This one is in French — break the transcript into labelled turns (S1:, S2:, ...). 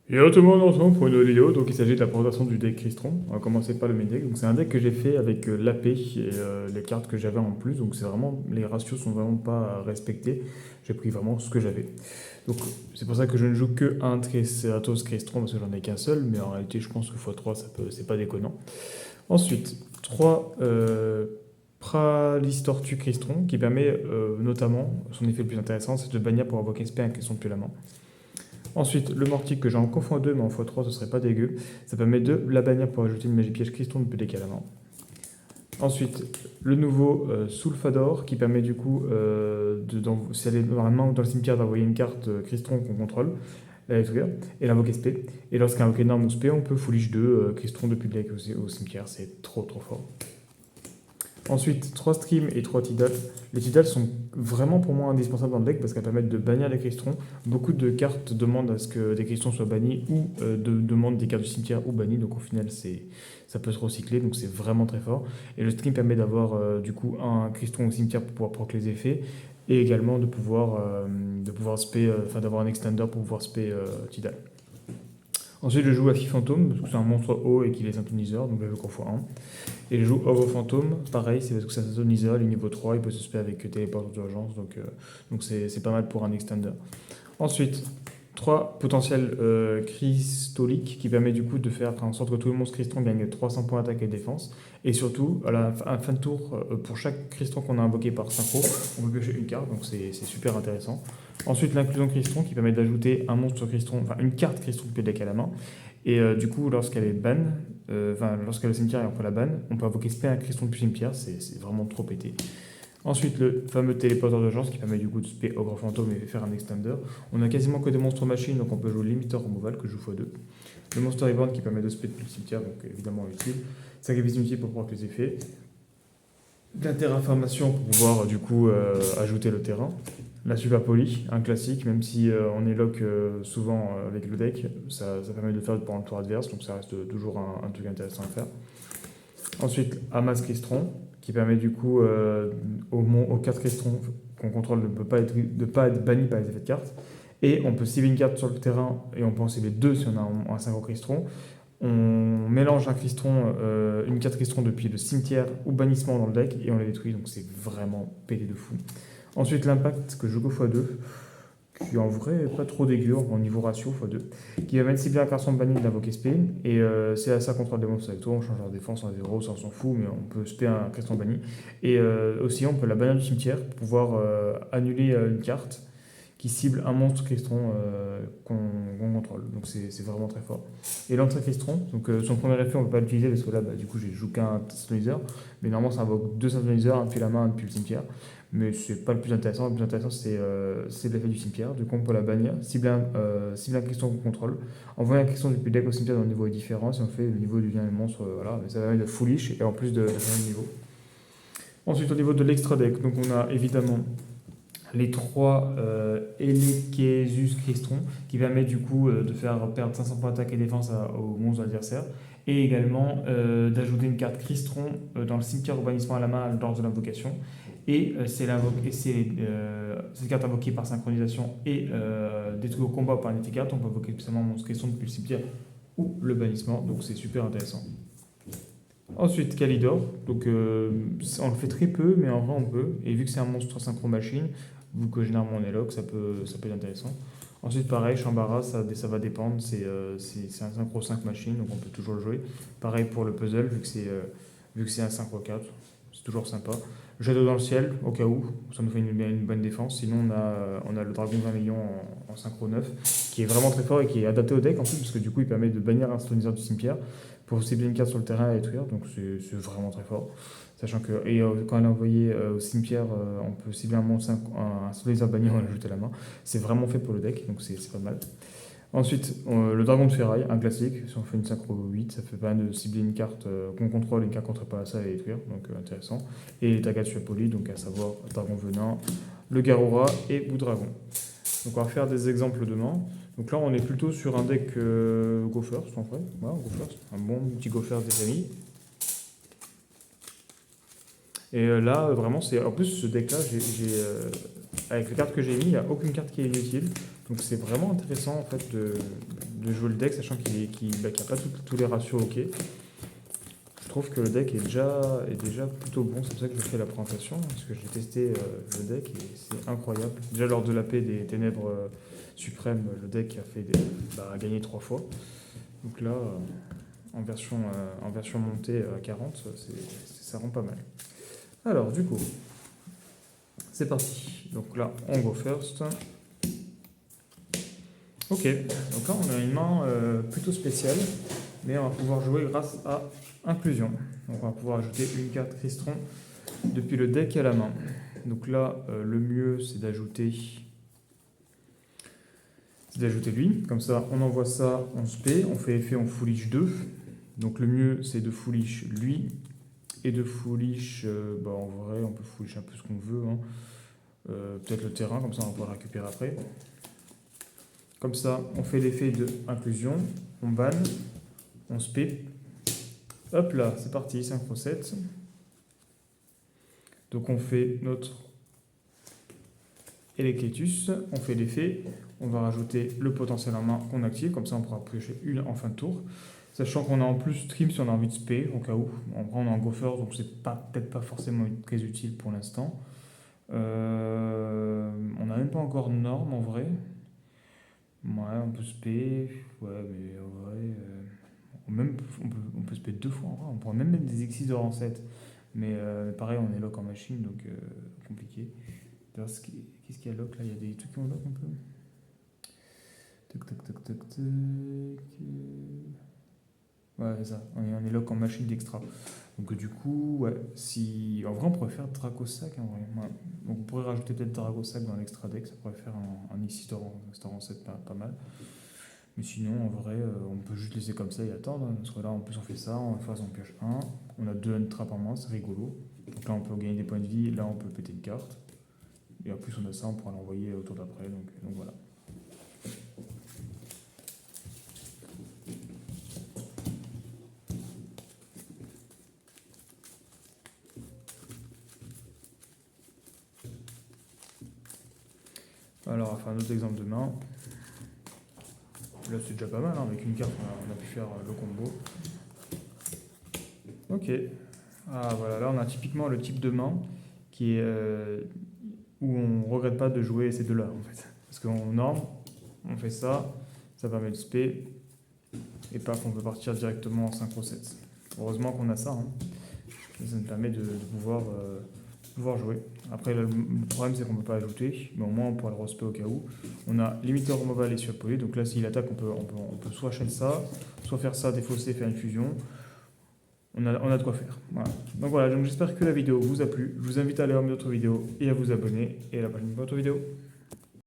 S1: Yo tout le monde, on se retrouve pour une nouvelle vidéo. Donc il s'agit de la présentation du deck Crystron. On va commencer par le main deck. Donc c'est un deck que j'ai fait avec l'AP et les cartes que j'avais en plus. Donc c'est vraiment, les ratios sont vraiment pas respectés. J'ai pris vraiment ce que j'avais. Donc c'est pour ça que je ne joue que un Triceratops Crystron parce que j'en ai qu'un seul. Mais en réalité je pense que x3 c'est pas déconnant. Ensuite, 3 Pralistortu Crystron qui permet notamment, son effet le plus intéressant, c'est de bannir pour invoquer SP un Crystron depuis la main. Ensuite, le Mortic que j'ai en x2, mais en x3 ce serait pas dégueu. Ça permet de la bannir pour ajouter une magie piège Crystron depuis les calamans. Ensuite, le nouveau Sulfador qui permet du coup, si elle est dans la main ou dans le cimetière, d'envoyer une carte Crystron qu'on contrôle, la détruire, et l'invoquer SP. Et lorsqu'un invoqué une arme ou SP, on peut foolish 2 Crystron depuis le deck au cimetière. C'est trop trop fort. Ensuite, 3 streams et 3 Tidal. Les Tidal sont vraiment pour moi indispensables dans le deck parce qu'elles permettent de bannir les Cristrons. Beaucoup de cartes demandent à ce que des Cristrons soient bannis ou demandent des cartes du cimetière ou bannies. Donc au final, ça peut se recycler. Donc c'est vraiment très fort. Et le stream permet d'avoir du coup un Cristron au cimetière pour pouvoir proc les effets. Et également de pouvoir spé, d'avoir un extender pour pouvoir spé Tidal. Ensuite, je joue à Fantôme parce que c'est un monstre haut et qu'il est synthoniseur, donc je joue x1. Et je joue Ovo Fantôme, pareil, c'est parce que c'est un synthoniseur, il est niveau 3, il peut se spé avec téléport d'urgence, donc c'est pas mal pour un extender. Ensuite, 3 potentiels cristoliques qui permet du coup de faire en sorte que tous les monstres cristons gagnent 300 points d'attaque et de défense. Et surtout, à la fin de tour, pour chaque criston qu'on a invoqué par synchro, on peut piocher une carte, donc c'est super intéressant. Ensuite, l'inclusion cristron qui permet d'ajouter un monstre cristron, enfin une carte cristron depuis le deck à la main. Et du coup, lorsqu'elle est ban, lorsqu'elle est au cimetière et on peut la ban, on peut invoquer spé un cristron depuis le cimetière, c'est vraiment trop pété. Ensuite, le fameux téléporteur d'urgence qui permet du coup de spé Ogre Fantôme et faire un extender. On a quasiment que des monstres machines, donc on peut jouer limiter removal que je joue x2. Le Monster Reborn qui permet de spé depuis le cimetière, donc évidemment utile. Sacrifice inutile pour proc les effets. De la terraformation pour pouvoir du coup ajouter le terrain. La super poly, un classique, même si on est lock souvent avec le deck, ça permet de le faire pendant le tour adverse, donc ça reste toujours un truc intéressant à faire. Ensuite, Amas Crystron, qui permet du coup aux 4 Cristrons qu'on contrôle de ne pas être banni par les effets de cartes. Et on peut cibler une carte sur le terrain et on peut en cibler 2 si on a un 5 Crystron. On mélange un Crystron, une carte Crystron depuis le cimetière ou bannissement dans le deck et on les détruit, donc c'est vraiment pété de fou. Ensuite, l'impact que je joue x2, qui en vrai est pas trop dégueu en niveau ratio x2, qui va même cibler un Crystron banni de l'invoquer spé, et c'est à ça contrôle des monstres avec toi, on change leur défense en 0, ça on s'en fout, mais on peut spé un Crystron banni. Et aussi, on peut la bannir du cimetière pour pouvoir annuler une carte qui cible un monstre Crystron qu'on contrôle. Donc c'est vraiment très fort. Et l'entrée Crystron, donc son premier effet, on ne peut pas l'utiliser parce que là, du coup, j'ai joué qu'un synthoniseur. Mais normalement, ça invoque 2 synthoniseurs, un depuis la main, un depuis le cimetière. Mais c'est pas le plus intéressant. Le plus intéressant, c'est l'effet du cimetière. Du coup, on peut la bannir, cibler un Crystron qu'on contrôle. Envoyer un Crystron depuis le deck au cimetière dont le niveau est différent. Si on fait le niveau du lien monstre, voilà. Mais ça permet de foolish et en plus de faire le niveau. Ensuite, au niveau de l'extra deck, donc on a évidemment les 3 Elekesus Crystron qui permet du coup de faire perdre 500 points d'attaque et défense aux monstres adversaires et également d'ajouter une carte Crystron dans le cimetière au bannissement à la main lors de l'invocation et cette carte invoquée par synchronisation et détruite au combat par un effet carte, on peut invoquer spécialement un monstre Crystron depuis le cimetière ou le bannissement, donc c'est super intéressant. Ensuite, Kalidor, donc on le fait très peu, mais en vrai on peut, et vu que c'est un monstre synchro machine, vu que généralement on est lock, ça peut être intéressant. Ensuite, pareil, Chambara, ça va dépendre, c'est un synchro 5 machine, donc on peut toujours le jouer. Pareil pour le puzzle, vu que c'est un synchro 4, c'est toujours sympa. Shadow dans le ciel, au cas où, ça nous fait une bonne défense. Sinon, on a le Dragon 20 millions en synchro 9, qui est vraiment très fort et qui est adapté au deck en plus, parce que du coup, il permet de bannir un stoniseur du cimetière pour cibler une carte sur le terrain et détruire, donc c'est vraiment très fort. Sachant que, et quand elle est envoyée au cimetière, on peut cibler un monstre, un stoniseur banni, on l'ajoute à la main. C'est vraiment fait pour le deck, donc c'est pas mal. Ensuite, le dragon de ferraille, un classique. Si on fait une synchro 8, ça fait pas mal de cibler une carte qu'on contrôle et une carte contre pas ça et détruire, donc intéressant. Et les Tagatsu Poli, donc à savoir dragon venin, le Garura et Boudragon. Donc on va faire des exemples demain. Donc là, on est plutôt sur un deck Go First en vrai. Voilà, Go First, un bon petit Go First des familles. Et là, vraiment, c'est. En plus, ce deck-là, avec les cartes que j'ai mis, il n'y a aucune carte qui est inutile. Donc c'est vraiment intéressant en fait de jouer le deck, sachant qu'il n'a pas tous les ratios ok. Je trouve que le deck est déjà plutôt bon, c'est pour ça que je fais la présentation, parce que j'ai testé le deck et c'est incroyable. Déjà lors de l'AP des Ténèbres suprêmes, le deck a gagné 3 fois. Donc là, en version montée à 40, ça rend pas mal. Alors du coup, c'est parti. Donc là, on go first. Ok, donc là on a une main plutôt spéciale, mais on va pouvoir jouer grâce à inclusion. Donc on va pouvoir ajouter une carte Crystron depuis le deck à la main. Donc là, le mieux c'est d'ajouter lui. Comme ça, on envoie ça en spé, on fait effet en foolish 2. Donc le mieux c'est de foolish lui et de foolish, en vrai on peut foolish un peu ce qu'on veut. Hein. Peut-être le terrain, comme ça on va pouvoir le récupérer après. Comme ça, on fait l'effet de inclusion, on ban, on spé. Hop là, c'est parti, synchro 7. Donc on fait notre Elecletus, on fait l'effet, on va rajouter le potentiel en main qu'on active, comme ça on pourra piocher une en fin de tour. Sachant qu'on a en plus stream si on a envie de spé, au cas où. En vrai, on est en go first, donc c'est peut-être pas forcément très utile pour l'instant. On n'a même pas encore de norme en vrai. Ouais, on peut spé. Ouais, mais en vrai. On peut spé 2 fois en vrai. On pourrait même mettre des exis de rang 7. Mais pareil, on est lock en machine, donc compliqué. Qu'est-ce qu'il y a lock là? Il y a des trucs qui ont lock un peu. Tac, tac, tac, tac, tac. Ouais, c'est ça. On est lock en machine d'extra. Donc du coup, ouais, si... En vrai, on pourrait faire Dracosac en vrai. Ouais. Donc on pourrait rajouter peut-être Dracosac dans l'extra deck. Ça pourrait faire un Ixi de rang 7 pas mal. Mais sinon, en vrai, on peut juste laisser comme ça et attendre. Parce que là, en plus, on fait ça. En phase, on pioche 1. On a 2 untraps en main, c'est rigolo. Donc là, on peut gagner des points de vie. Là, on peut péter une carte. Et en plus, on a ça, on pourra l'envoyer au tour d'après. Donc voilà. Alors, on va faire un autre exemple de main. Là, c'est déjà pas mal. Hein. Avec une carte, on a pu faire le combo. Ok. Ah, voilà. Là, on a typiquement le type de main qui est où on regrette pas de jouer ces deux-là, en fait. Parce qu'en norme, on fait ça. Ça permet de spé. Et paf, on peut partir directement en synchro 7. Heureusement qu'on a ça. Hein. Ça nous permet de pouvoir jouer. Après, là, le problème, c'est qu'on ne peut pas ajouter, mais au moins, on pourra le respect au cas où. On a limiteur removal et surpolé. Donc là, s'il attaque, on peut soit chaîner ça, soit faire ça, défausser, faire une fusion. On a de quoi faire. Voilà. Donc voilà, j'espère que la vidéo vous a plu. Je vous invite à aller voir mes autres vidéos et à vous abonner. Et à la prochaine vidéo.